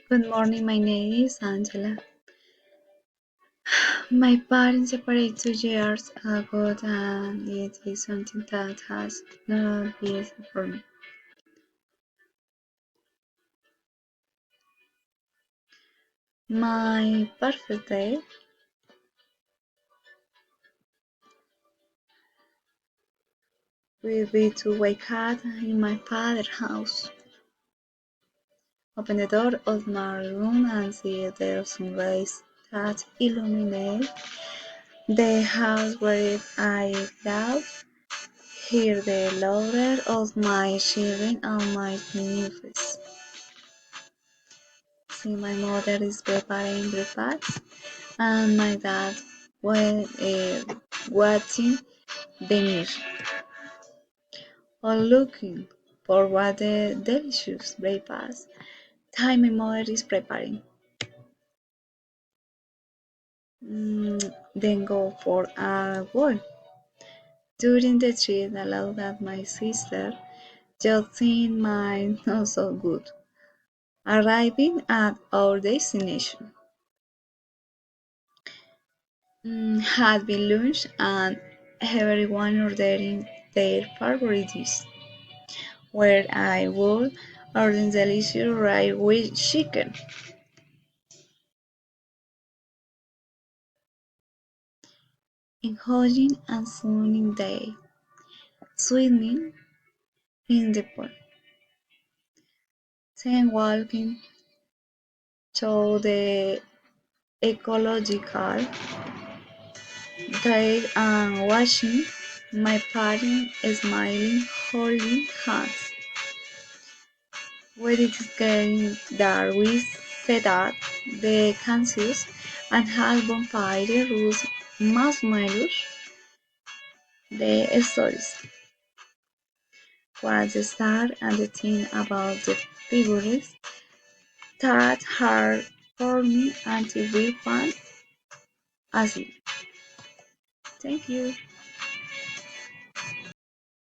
Good morning, my name is Angela. My parents separated 2 years ago and it is something that has not been easy for me. My perfect day will be to wake up in my father's house, open the door of my room and see the sunrise that illuminate the house where I live, hear the laughter of my children and my nephews. See my mother is preparing breakfast and my dad was watching the news or looking for what the delicious breakfast that my mother is preparing. Then go for a walk. During the trip, allowed that my sister just think mine not so good. Arriving at our destination, had been lunch and everyone ordering their favorite dish, where I would order delicious rice with chicken, enjoying a sunny day, swimming in the pool, then walking through the ecological trail and watching my parents smiling, holding hands. When it is getting dark, we set up the campus and have bonfire with marshmallows. The stories was the start and the thing about the figures that hard for me until we found asleep. Thank you.